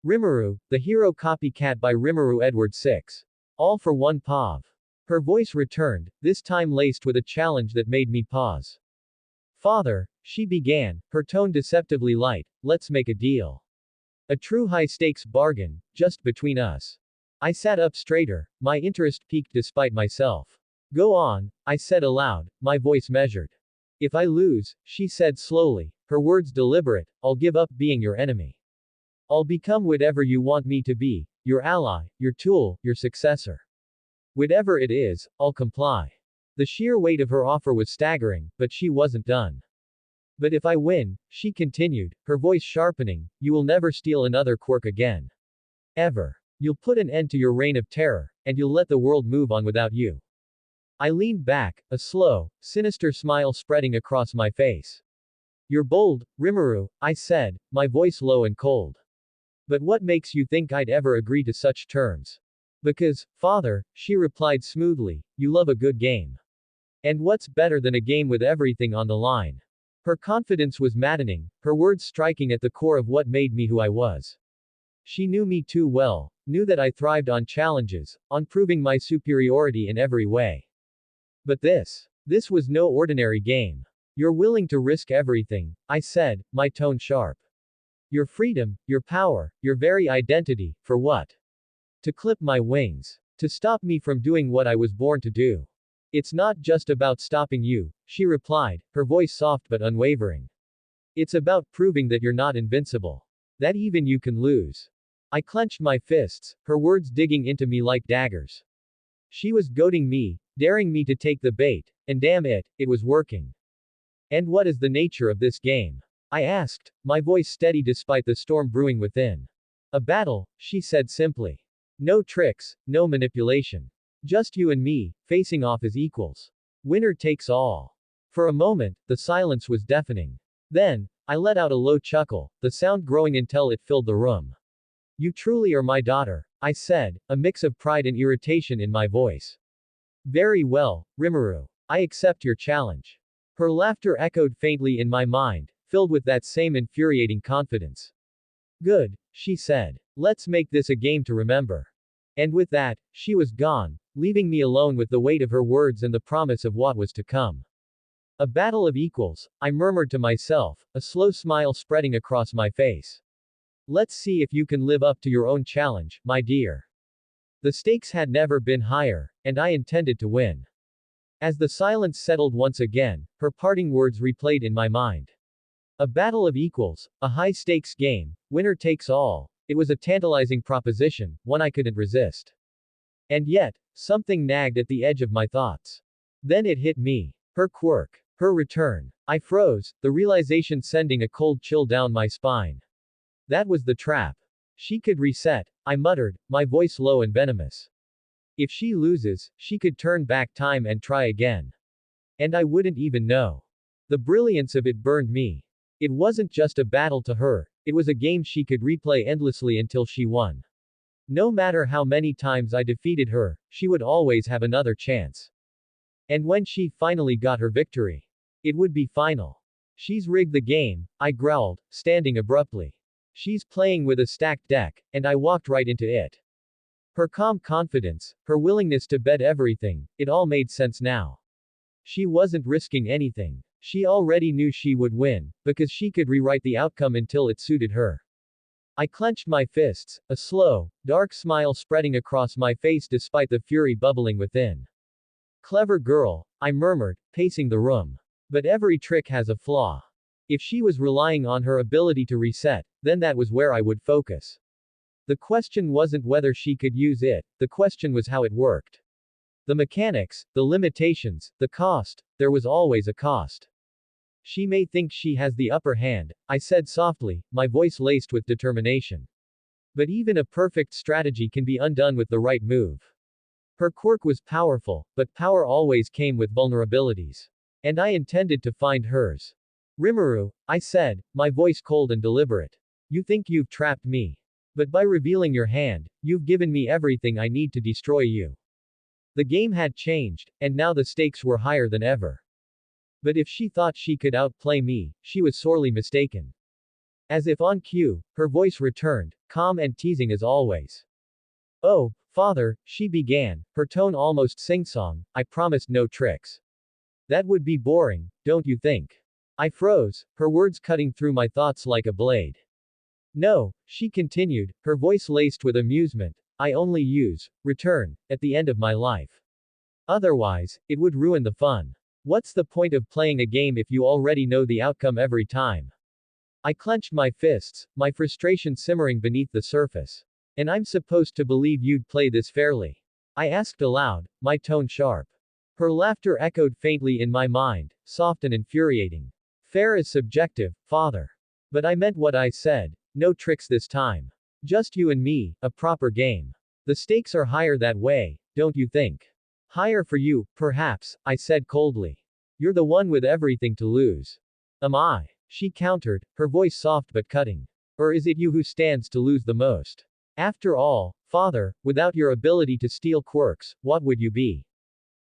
Rimuru, the hero copycat by RimuruEdward6. All for one pav. Her voice returned, this time laced with a challenge that made me pause. Father, she began, her tone deceptively light, let's make a deal. A true high-stakes bargain, just between us. I sat up straighter, my interest piqued despite myself. Go on, I said aloud, my voice measured. If I lose, she said slowly, her words deliberate, I'll give up being your enemy. I'll become whatever you want me to be, your ally, your tool, your successor. Whatever it is, I'll comply. The sheer weight of her offer was staggering, but she wasn't done. But if I win, she continued, her voice sharpening, you will never steal another quirk again. Ever. You'll put an end to your reign of terror, and you'll let the world move on without you. I leaned back, a slow, sinister smile spreading across my face. You're bold, Rimuru, I said, my voice low and cold. But what makes you think I'd ever agree to such terms? Because, father, she replied smoothly, you love a good game. And what's better than a game with everything on the line? Her confidence was maddening, her words striking at the core of what made me who I was. She knew me too well, knew that I thrived on challenges, on proving my superiority in every way. But this was no ordinary game. You're willing to risk everything, I said, my tone sharp. Your freedom, your power, your very identity, for what? To clip my wings. To stop me from doing what I was born to do. It's not just about stopping you, she replied, her voice soft but unwavering. It's about proving that you're not invincible. That even you can lose. I clenched my fists, her words digging into me like daggers. She was goading me, daring me to take the bait, and damn it, it was working. And what is the nature of this game? I asked, my voice steady despite the storm brewing within. A battle, she said simply. No tricks, no manipulation. Just you and me, facing off as equals. Winner takes all. For a moment, the silence was deafening. Then, I let out a low chuckle, the sound growing until it filled the room. You truly are my daughter, I said, a mix of pride and irritation in my voice. Very well, Rimuru. I accept your challenge. Her laughter echoed faintly in my mind, filled with that same infuriating confidence. Good, she said. Let's make this a game to remember. And with that, she was gone, leaving me alone with the weight of her words and the promise of what was to come. A battle of equals, I murmured to myself, a slow smile spreading across my face. Let's see if you can live up to your own challenge, my dear. The stakes had never been higher, and I intended to win. As the silence settled once again, her parting words replayed in my mind. A battle of equals, a high-stakes game, winner takes all. It was a tantalizing proposition, one I couldn't resist. And yet, something nagged at the edge of my thoughts. Then it hit me. Her quirk. Her return. I froze, the realization sending a cold chill down my spine. That was the trap. She could reset, I muttered, my voice low and venomous. If she loses, she could turn back time and try again. And I wouldn't even know. The brilliance of it burned me. It wasn't just a battle to her, it was a game she could replay endlessly until she won. No matter how many times I defeated her, she would always have another chance. And when she finally got her victory, it would be final. She's rigged the game, I growled, standing abruptly. She's playing with a stacked deck, and I walked right into it. Her calm confidence, her willingness to bet everything, it all made sense now. She wasn't risking anything. She already knew she would win, because she could rewrite the outcome until it suited her. I clenched my fists, a slow, dark smile spreading across my face despite the fury bubbling within. Clever girl, I murmured, pacing the room. But every trick has a flaw. If she was relying on her ability to reset, then that was where I would focus. The question wasn't whether she could use it, the question was how it worked. The mechanics, the limitations, the cost, there was always a cost. She may think she has the upper hand, I said softly, my voice laced with determination. But even a perfect strategy can be undone with the right move. Her quirk was powerful, but power always came with vulnerabilities. And I intended to find hers. Rimuru, I said, my voice cold and deliberate. You think you've trapped me. But by revealing your hand, you've given me everything I need to destroy you. The game had changed, and now the stakes were higher than ever. But if she thought she could outplay me, she was sorely mistaken. As if on cue, her voice returned, calm and teasing as always. Oh, father, she began, her tone almost sing-song, I promised no tricks. That would be boring, don't you think? I froze, her words cutting through my thoughts like a blade. No, she continued, her voice laced with amusement, I only use, return, at the end of my life. Otherwise, it would ruin the fun. What's the point of playing a game if you already know the outcome every time? I clenched my fists, my frustration simmering beneath the surface. And I'm supposed to believe you'd play this fairly? I asked aloud, my tone sharp. Her laughter echoed faintly in my mind, soft and infuriating. Fair is subjective, father. But I meant what I said. No tricks this time. Just you and me, a proper game. The stakes are higher that way, don't you think? Higher for you, perhaps, I said coldly. You're the one with everything to lose. Am I? She countered, her voice soft but cutting. Or is it you who stands to lose the most? After all, father, without your ability to steal quirks, what would you be?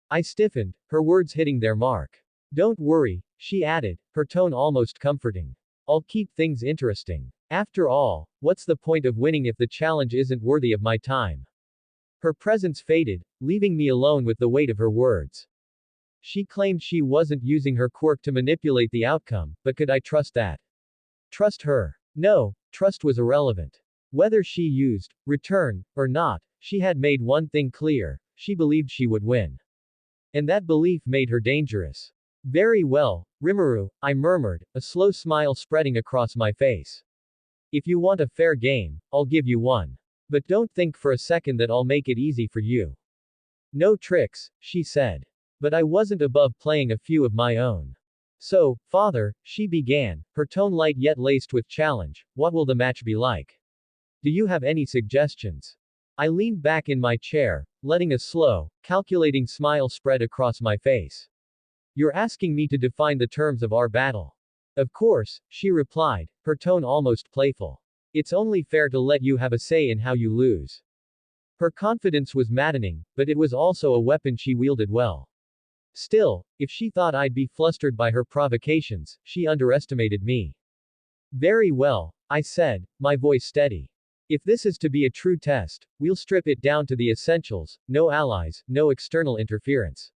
I stiffened, her words hitting their mark. Don't worry, she added, her tone almost comforting. I'll keep things interesting. After all, what's the point of winning if the challenge isn't worthy of my time? Her presence faded, leaving me alone with the weight of her words. She claimed she wasn't using her quirk to manipulate the outcome, but could I trust that? Trust her? No, trust was irrelevant. Whether she used, return, or not, she had made one thing clear, she believed she would win. And that belief made her dangerous. Very well, Rimuru, I murmured, a slow smile spreading across my face. If you want a fair game, I'll give you one. But don't think for a second that I'll make it easy for you. No tricks, she said. But I wasn't above playing a few of my own. So, father, she began, her tone light yet laced with challenge, what will the match be like? Do you have any suggestions? I leaned back in my chair, letting a slow, calculating smile spread across my face. You're asking me to define the terms of our battle. Of course, she replied, her tone almost playful. It's only fair to let you have a say in how you lose. Her confidence was maddening, but it was also a weapon she wielded well. Still, if she thought I'd be flustered by her provocations, she underestimated me. Very well, I said, my voice steady. If this is to be a true test, we'll strip it down to the essentials, no allies, no external interference.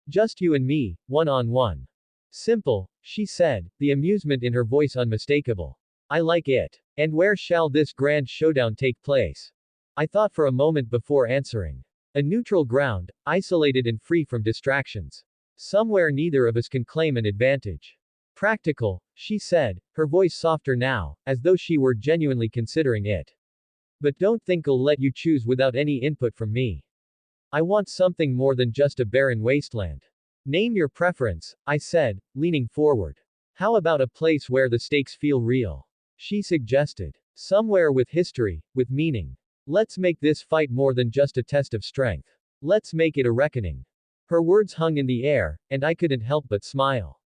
Just you and me, one-on-one. Simple, she said, the amusement in her voice unmistakable. I like it. And where shall this grand showdown take place? I thought for a moment before answering. A neutral ground, isolated and free from distractions. Somewhere neither of us can claim an advantage. Practical, she said, her voice softer now, as though she were genuinely considering it. But don't think I'll let you choose without any input from me. I want something more than just a barren wasteland. Name your preference, I said, leaning forward. How about a place where the stakes feel real? She suggested. Somewhere with history, with meaning. Let's make this fight more than just a test of strength. Let's make it a reckoning. Her words hung in the air, and I couldn't help but smile.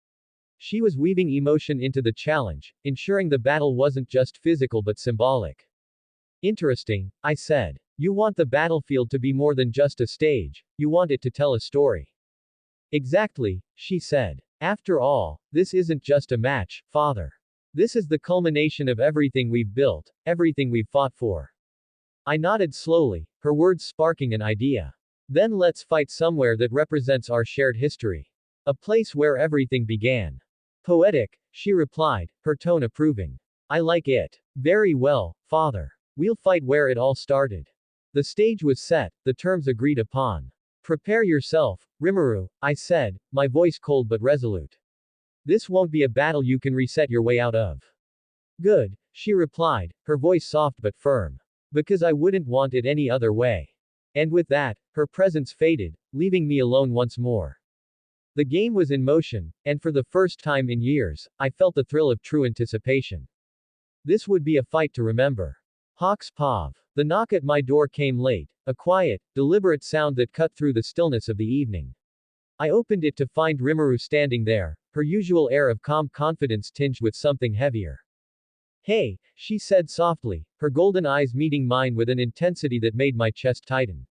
She was weaving emotion into the challenge, ensuring the battle wasn't just physical but symbolic. Interesting, I said. You want the battlefield to be more than just a stage, you want it to tell a story. Exactly, she said. After all, this isn't just a match, father. This is the culmination of everything we've built, everything we've fought for. I nodded slowly, her words sparking an idea. Then let's fight somewhere that represents our shared history. A place where everything began. Poetic, she replied, her tone approving. I like it. Very well, father. We'll fight where it all started. The stage was set, the terms agreed upon. Prepare yourself, Rimuru, I said, my voice cold but resolute. This won't be a battle you can reset your way out of. Good, she replied, her voice soft but firm. Because I wouldn't want it any other way. And with that, her presence faded, leaving me alone once more. The game was in motion, and for the first time in years, I felt the thrill of true anticipation. This would be a fight to remember. Hawks Pav. The knock at my door came late, a quiet, deliberate sound that cut through the stillness of the evening. I opened it to find Rimuru standing there, her usual air of calm confidence tinged with something heavier. Hey, she said softly, her golden eyes meeting mine with an intensity that made my chest tighten.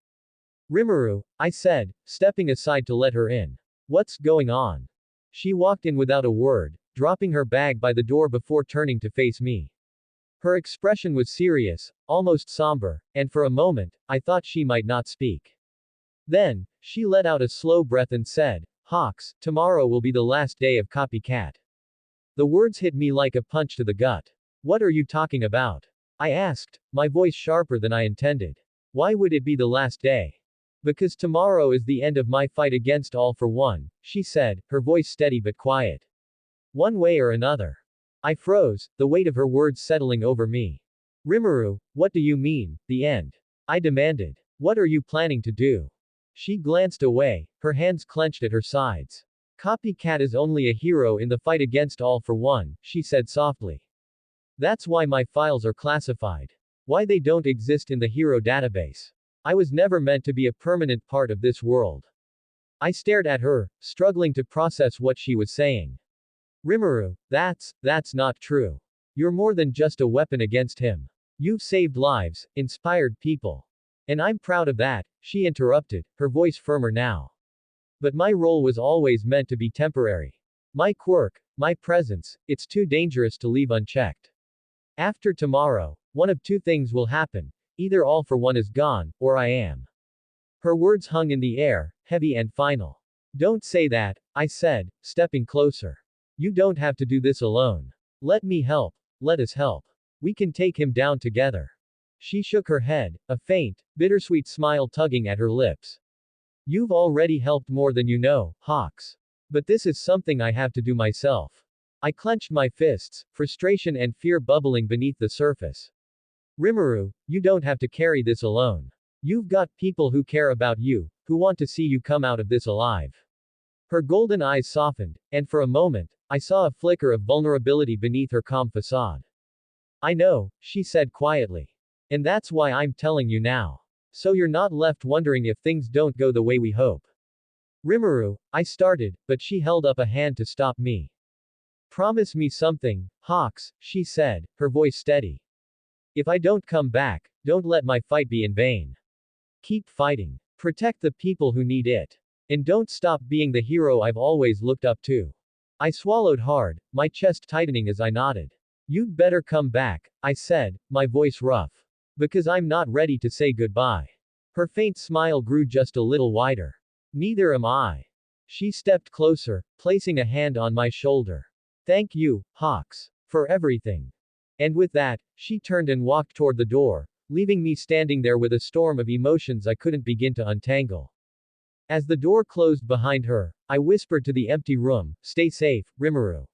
Rimuru, I said, stepping aside to let her in. What's going on? She walked in without a word, dropping her bag by the door before turning to face me. Her expression was serious, almost somber, and for a moment, I thought she might not speak. Then, she let out a slow breath and said, Hawks, tomorrow will be the last day of Copycat. The words hit me like a punch to the gut. What are you talking about? I asked, my voice sharper than I intended. Why would it be the last day? Because tomorrow is the end of my fight against All for One, she said, her voice steady but quiet. One way or another. I froze, the weight of her words settling over me. Rimuru, what do you mean, the end? I demanded. What are you planning to do? She glanced away, her hands clenched at her sides. Copycat is only a hero in the fight against All for One, she said softly. That's why my files are classified. Why they don't exist in the hero database. I was never meant to be a permanent part of this world. I stared at her, struggling to process what she was saying. Rimuru, that's not true. You're more than just a weapon against him. You've saved lives, inspired people. And I'm proud of that, she interrupted, her voice firmer now. But my role was always meant to be temporary. My quirk, my presence, it's too dangerous to leave unchecked. After tomorrow, one of two things will happen. Either All for One is gone, or I am. Her words hung in the air, heavy and final. Don't say that, I said, stepping closer. You don't have to do this alone. Let me help. Let us help. We can take him down together. She shook her head, a faint, bittersweet smile tugging at her lips. You've already helped more than you know, Hawks. But this is something I have to do myself. I clenched my fists, frustration and fear bubbling beneath the surface. Rimuru, you don't have to carry this alone. You've got people who care about you, who want to see you come out of this alive. Her golden eyes softened, and for a moment, I saw a flicker of vulnerability beneath her calm facade. I know, she said quietly. And that's why I'm telling you now. So you're not left wondering if things don't go the way we hope. Rimuru, I started, but she held up a hand to stop me. Promise me something, Hawks, she said, her voice steady. If I don't come back, don't let my fight be in vain. Keep fighting. Protect the people who need it. And don't stop being the hero I've always looked up to. I swallowed hard, my chest tightening as I nodded. You'd better come back, I said, my voice rough. Because I'm not ready to say goodbye. Her faint smile grew just a little wider. Neither am I. She stepped closer, placing a hand on my shoulder. Thank you, Hawks, for everything. And with that, she turned and walked toward the door, leaving me standing there with a storm of emotions I couldn't begin to untangle. As the door closed behind her, I whispered to the empty room, stay safe, Rimuru.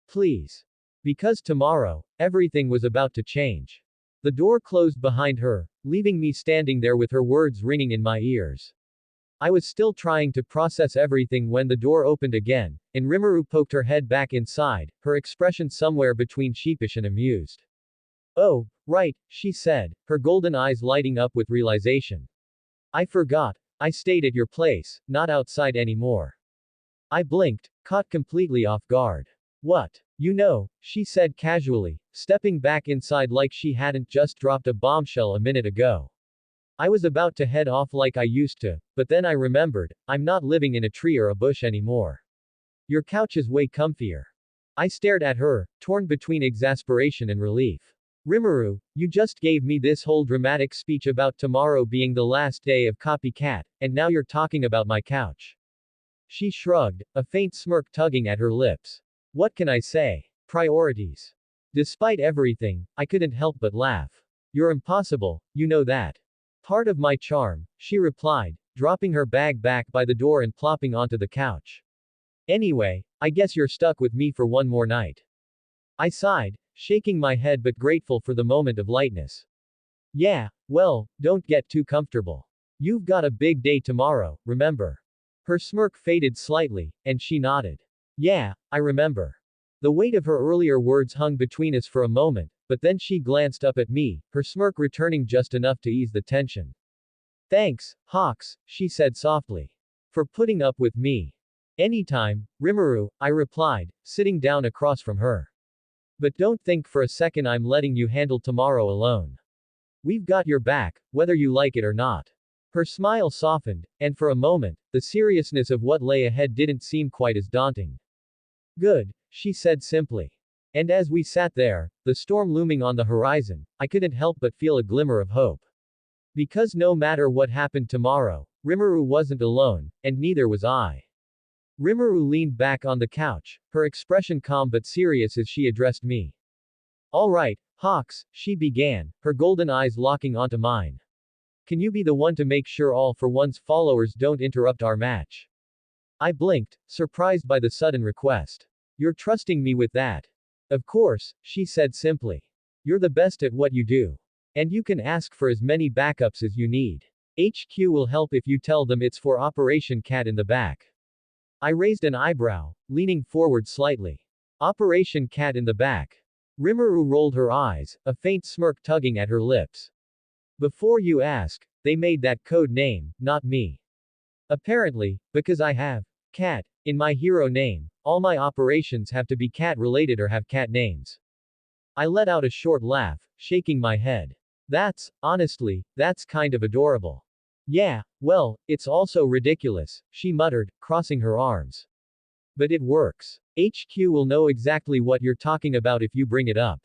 Please. Because tomorrow, everything was about to change. The door closed behind her, leaving me standing there with her words ringing in my ears. I was still trying to process everything when the door opened again, and Rimuru poked her head back inside, her expression somewhere between sheepish and amused. Oh, right, she said, her golden eyes lighting up with realization. I forgot, I stayed at your place, not outside anymore. I blinked, caught completely off guard. What? You know, she said casually, stepping back inside like she hadn't just dropped a bombshell a minute ago. I was about to head off like I used to, but then I remembered, I'm not living in a tree or a bush anymore. Your couch is way comfier. I stared at her, torn between exasperation and relief. Rimuru, you just gave me this whole dramatic speech about tomorrow being the last day of Copycat, and now you're talking about my couch. She shrugged, a faint smirk tugging at her lips. What can I say? Priorities. Despite everything, I couldn't help but laugh. You're impossible, you know that. Part of my charm, she replied, dropping her bag back by the door and plopping onto the couch. Anyway, I guess you're stuck with me for one more night. I sighed, shaking my head but grateful for the moment of lightness. Yeah, well, don't get too comfortable. You've got a big day tomorrow, remember? Her smirk faded slightly, and she nodded. Yeah, I remember. The weight of her earlier words hung between us for a moment, but then she glanced up at me, her smirk returning just enough to ease the tension. Thanks, Hawks, she said softly. For putting up with me. Anytime, Rimuru, I replied, sitting down across from her. But don't think for a second I'm letting you handle tomorrow alone. We've got your back, whether you like it or not. Her smile softened, and for a moment, the seriousness of what lay ahead didn't seem quite as daunting. Good, she said simply. And as we sat there, the storm looming on the horizon, I couldn't help but feel a glimmer of hope. Because no matter what happened tomorrow, Rimuru wasn't alone, and neither was I. Rimuru leaned back on the couch, her expression calm but serious as she addressed me. All right, Hawks, she began, her golden eyes locking onto mine. Can you be the one to make sure All for One's followers don't interrupt our match? I blinked, surprised by the sudden request. You're trusting me with that? Of course, she said simply. You're the best at what you do. And you can ask for as many backups as you need. HQ will help if you tell them it's for Operation Cat in the back. I raised an eyebrow, leaning forward slightly. Operation Cat in the back. Rimuru rolled her eyes, a faint smirk tugging at her lips. Before you ask, they made that code name, not me. Apparently, because I have cat in my hero name, all my operations have to be cat related or have cat names. I let out a short laugh, shaking my head. Honestly, that's kind of adorable. Yeah, well, it's also ridiculous, she muttered, crossing her arms. But it works. HQ will know exactly what you're talking about if you bring it up.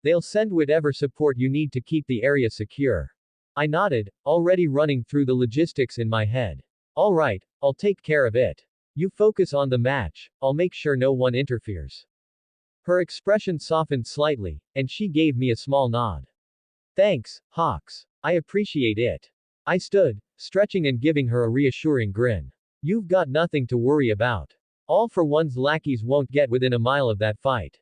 They'll send whatever support you need to keep the area secure. I nodded, already running through the logistics in my head. All right, I'll take care of it. You focus on the match, I'll make sure no one interferes. Her expression softened slightly, and she gave me a small nod. Thanks, Hawks. I appreciate it. I stood, stretching and giving her a reassuring grin. You've got nothing to worry about. All for One's lackeys won't get within a mile of that fight.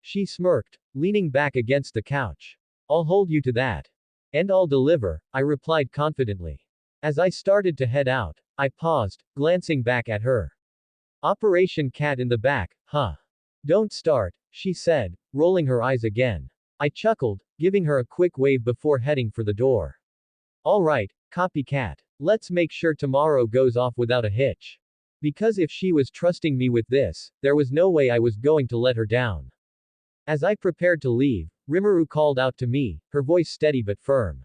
She smirked, leaning back against the couch. I'll hold you to that. And I'll deliver, I replied confidently. As I started to head out, I paused, glancing back at her. Operation Cat in the back, huh? Don't start, she said, rolling her eyes again. I chuckled, giving her a quick wave before heading for the door. All right, copycat. Let's make sure tomorrow goes off without a hitch. Because if she was trusting me with this, there was no way I was going to let her down. As I prepared to leave, Rimuru called out to me, her voice steady but firm.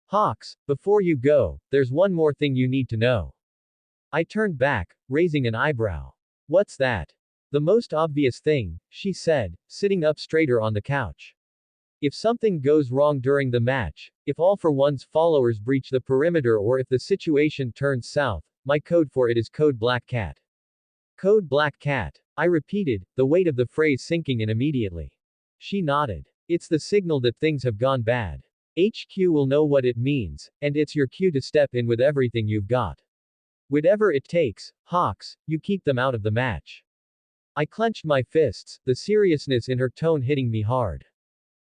Hawks, before you go, there's one more thing you need to know. I turned back, raising an eyebrow. What's that? The most obvious thing, she said, sitting up straighter on the couch. If something goes wrong during the match, if All for One's followers breach the perimeter or if the situation turns south, my code for it is Code Black Cat. Code Black Cat. I repeated, the weight of the phrase sinking in immediately. She nodded. It's the signal that things have gone bad. HQ will know what it means, and it's your cue to step in with everything you've got. Whatever it takes, Hawks, you keep them out of the match. I clenched my fists, the seriousness in her tone hitting me hard.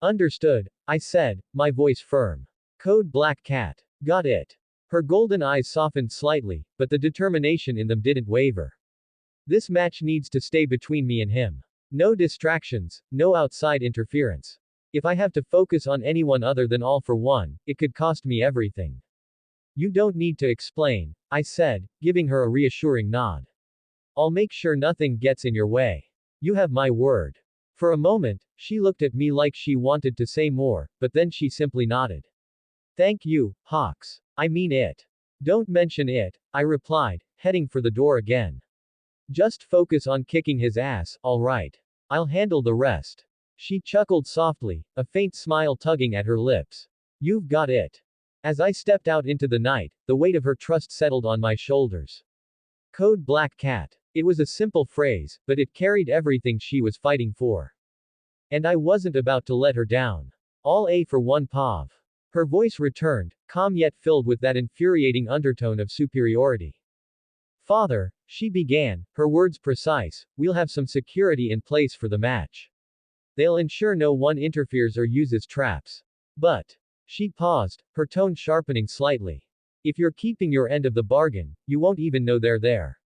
Understood, I said, my voice firm. Code Black Cat. Got it. Her golden eyes softened slightly, but the determination in them didn't waver. This match needs to stay between me and him. No distractions, no outside interference. If I have to focus on anyone other than All for One, it could cost me everything. You don't need to explain, I said, giving her a reassuring nod. I'll make sure nothing gets in your way. You have my word. For a moment, she looked at me like she wanted to say more, but then she simply nodded. Thank you, Hawks. I mean it. Don't mention it, I replied, heading for the door again. Just focus on kicking his ass, alright. I'll handle the rest. She chuckled softly, a faint smile tugging at her lips. You've got it. As I stepped out into the night, the weight of her trust settled on my shoulders. Code Black Cat. It was a simple phrase, but it carried everything she was fighting for. And I wasn't about to let her down. All A for one POV. Her voice returned, calm yet filled with that infuriating undertone of superiority. Father, she began, her words precise, we'll have some security in place for the match. They'll ensure no one interferes or uses traps. But. She paused, her tone sharpening slightly. If you're keeping your end of the bargain, you won't even know they're there.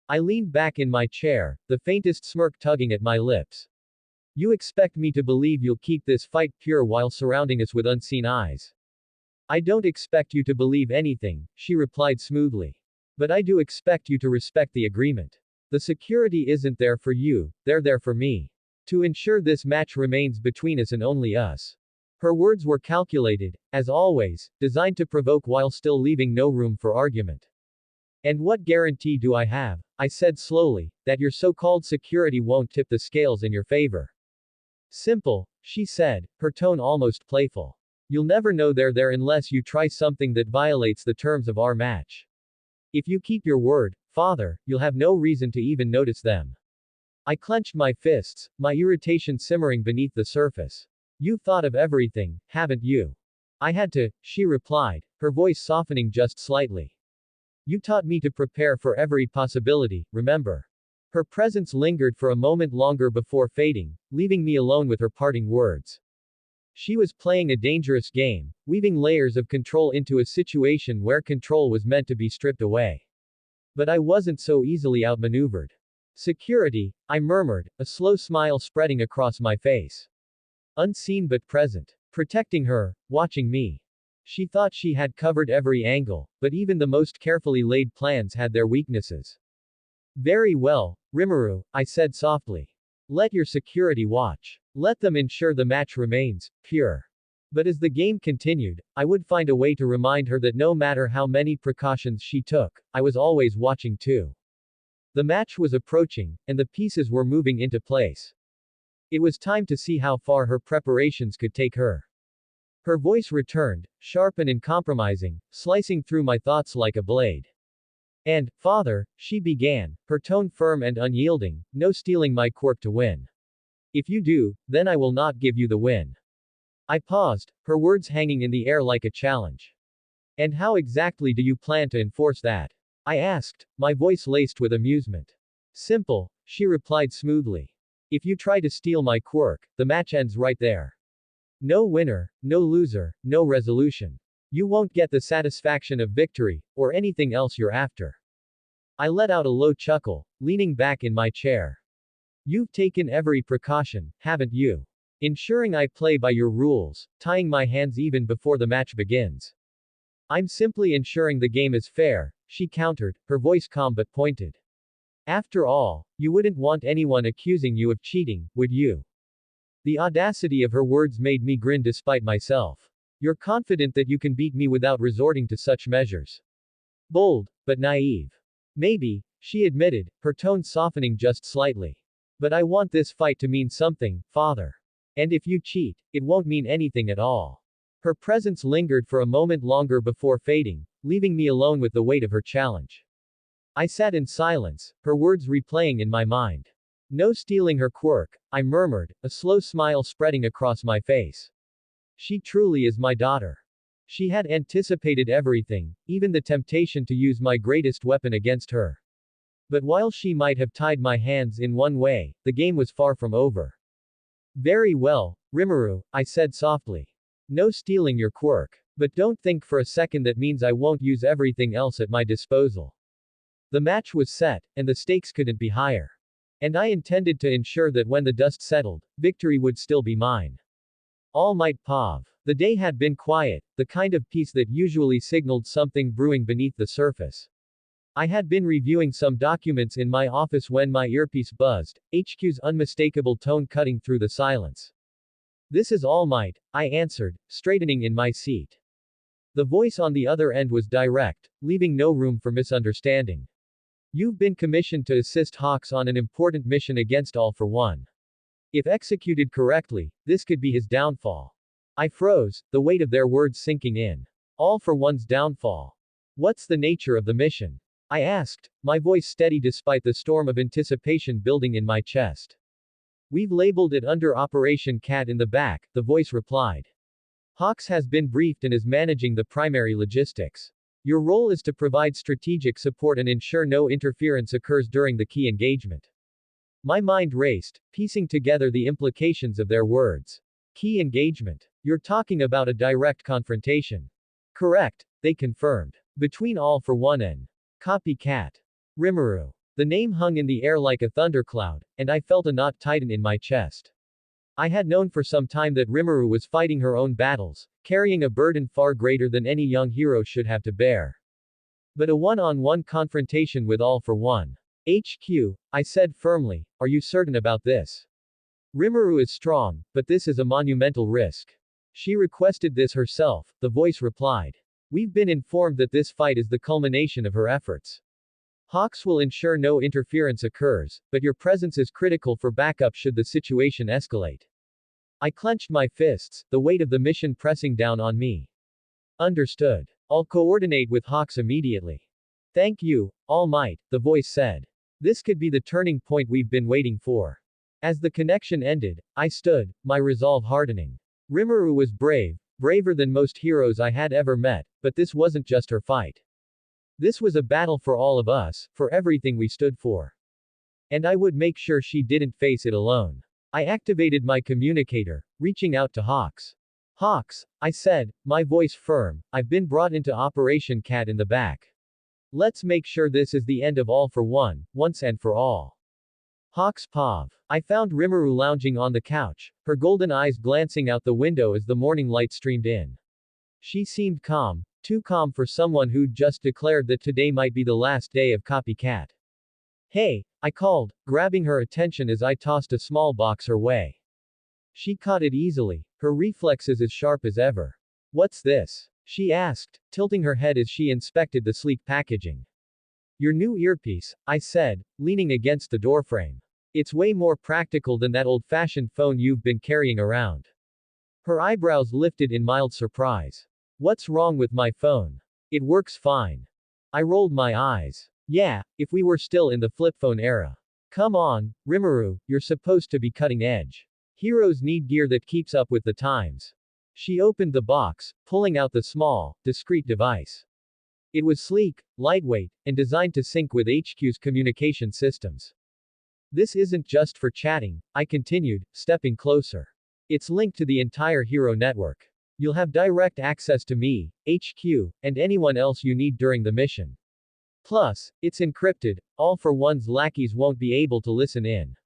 I leaned back in my chair, the faintest smirk tugging at my lips. You expect me to believe you'll keep this fight pure while surrounding us with unseen eyes. I don't expect you to believe anything, she replied smoothly. But I do expect you to respect the agreement. The security isn't there for you, they're there for me. To ensure this match remains between us and only us. Her words were calculated, as always, designed to provoke while still leaving no room for argument. And what guarantee do I have, I said slowly, that your so-called security won't tip the scales in your favor? Simple, she said, her tone almost playful. You'll never know they're there unless you try something that violates the terms of our match. If you keep your word, father, you'll have no reason to even notice them. I clenched my fists, my irritation simmering beneath the surface. You've thought of everything, haven't you? I had to, she replied, her voice softening just slightly. You taught me to prepare for every possibility, remember? Her presence lingered for a moment longer before fading, leaving me alone with her parting words. She was playing a dangerous game, weaving layers of control into a situation where control was meant to be stripped away. But I wasn't so easily outmaneuvered. Security, I murmured, a slow smile spreading across my face. Unseen but present. Protecting her, watching me. She thought she had covered every angle, but even the most carefully laid plans had their weaknesses. Very well, Rimuru, I said softly. Let your security watch. Let them ensure the match remains pure. But as the game continued, I would find a way to remind her that no matter how many precautions she took, I was always watching too. The match was approaching, and the pieces were moving into place. It was time to see how far her preparations could take her. Her voice returned, sharp and uncompromising, slicing through my thoughts like a blade. And, father, she began, her tone firm and unyielding, no stealing my quirk to win. If you do, then I will not give you the win. I paused, her words hanging in the air like a challenge. And how exactly do you plan to enforce that? I asked, my voice laced with amusement. Simple, she replied smoothly. If you try to steal my quirk, the match ends right there. No winner, no loser, no resolution. You won't get the satisfaction of victory, or anything else you're after. I let out a low chuckle, leaning back in my chair. You've taken every precaution, haven't you? Ensuring I play by your rules, tying my hands even before the match begins. I'm simply ensuring the game is fair, she countered, her voice calm but pointed. After all, you wouldn't want anyone accusing you of cheating, would you? The audacity of her words made me grin despite myself. You're confident that you can beat me without resorting to such measures. Bold, but naive. Maybe, she admitted, her tone softening just slightly. But I want this fight to mean something, father. And if you cheat, it won't mean anything at all. Her presence lingered for a moment longer before fading, leaving me alone with the weight of her challenge. I sat in silence, her words replaying in my mind. No stealing her quirk, I murmured, a slow smile spreading across my face. She truly is my daughter. She had anticipated everything, even the temptation to use my greatest weapon against her. But while she might have tied my hands in one way, the game was far from over. Very well, Rimuru, I said softly. No stealing your quirk. But don't think for a second that means I won't use everything else at my disposal. The match was set, and the stakes couldn't be higher. And I intended to ensure that when the dust settled, victory would still be mine. All might Pav. The day had been quiet, the kind of peace that usually signaled something brewing beneath the surface. I had been reviewing some documents in my office when my earpiece buzzed, HQ's unmistakable tone cutting through the silence. This is All Might, I answered, straightening in my seat. The voice on the other end was direct, leaving no room for misunderstanding. You've been commissioned to assist Hawks on an important mission against All for One. If executed correctly, this could be his downfall. I froze, the weight of their words sinking in. All for One's downfall. What's the nature of the mission? I asked, my voice steady despite the storm of anticipation building in my chest. We've labeled it under Operation Cat in the Back, the voice replied. Hawks has been briefed and is managing the primary logistics. Your role is to provide strategic support and ensure no interference occurs during the key engagement. My mind raced, piecing together the implications of their words. Key engagement. You're talking about a direct confrontation. Correct, they confirmed. Between All for One and Copycat. Rimuru. The name hung in the air like a thundercloud, and I felt a knot tighten in my chest. I had known for some time that Rimuru was fighting her own battles, carrying a burden far greater than any young hero should have to bear. But a one-on-one confrontation with All for One. HQ, I said firmly, are you certain about this? Rimuru is strong, but this is a monumental risk. She requested this herself, the voice replied. We've been informed that this fight is the culmination of her efforts. Hawks will ensure no interference occurs, but your presence is critical for backup should the situation escalate. I clenched my fists, the weight of the mission pressing down on me. Understood. I'll coordinate with Hawks immediately. Thank you, All Might, the voice said. This could be the turning point we've been waiting for. As the connection ended, I stood, my resolve hardening. Rimuru was brave, braver than most heroes I had ever met, but this wasn't just her fight. This was a battle for all of us, for everything we stood for. And I would make sure she didn't face it alone. I activated my communicator, reaching out to Hawks. Hawks, I said, my voice firm, I've been brought into Operation Cat in the back. Let's make sure this is the end of All for One, once and for all. Hawks Pav. I found Rimuru lounging on the couch, her golden eyes glancing out the window as the morning light streamed in. She seemed calm, too calm for someone who'd just declared that today might be the last day of Copycat. Hey, I called, grabbing her attention as I tossed a small box her way. She caught it easily, her reflexes as sharp as ever. What's this? She asked, tilting her head as she inspected the sleek packaging. Your new earpiece, I said, leaning against the doorframe. It's way more practical than that old-fashioned phone you've been carrying around. Her eyebrows lifted in mild surprise. What's wrong with my phone? It works fine. I rolled my eyes. Yeah, if we were still in the flip phone era. Come on, Rimuru, you're supposed to be cutting edge. Heroes need gear that keeps up with the times. She opened the box, pulling out the small, discreet device. It was sleek, lightweight, and designed to sync with HQ's communication systems. This isn't just for chatting, I continued, stepping closer. It's linked to the entire Hero network. You'll have direct access to me, HQ, and anyone else you need during the mission. Plus, it's encrypted, All for One's lackeys won't be able to listen in.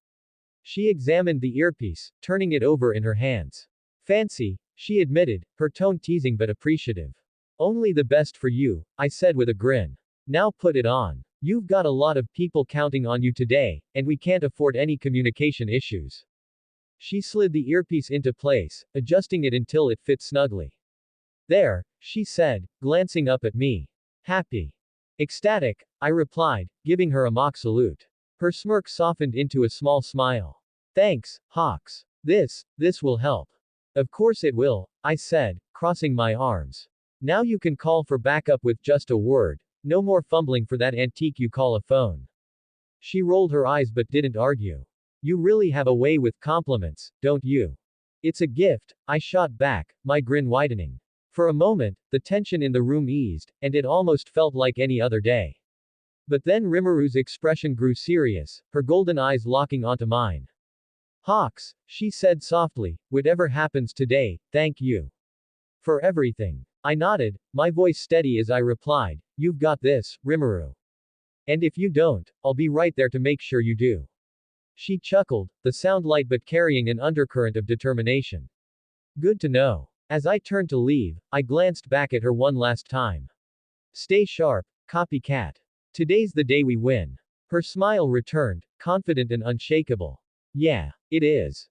She examined the earpiece, turning it over in her hands. Fancy, she admitted, her tone teasing but appreciative. Only the best for you, I said with a grin. Now put it on. You've got a lot of people counting on you today, and we can't afford any communication issues. She slid the earpiece into place, adjusting it until it fit snugly. There, she said, glancing up at me. Happy. Ecstatic, I replied, giving her a mock salute. Her smirk softened into a small smile. Thanks, Hawks. This will help. Of course it will, I said, crossing my arms. Now you can call for backup with just a word, no more fumbling for that antique you call a phone. She rolled her eyes but didn't argue. You really have a way with compliments, don't you? It's a gift, I shot back, my grin widening. For a moment, the tension in the room eased, and it almost felt like any other day. But then Rimuru's expression grew serious, her golden eyes locking onto mine. Hawks, she said softly, whatever happens today, thank you. For everything. I nodded, my voice steady as I replied, you've got this, Rimuru. And if you don't, I'll be right there to make sure you do. She chuckled, the sound light but carrying an undercurrent of determination. Good to know. As I turned to leave, I glanced back at her one last time. Stay sharp, Copycat. Today's the day we win. Her smile returned, confident and unshakable. Yeah, it is.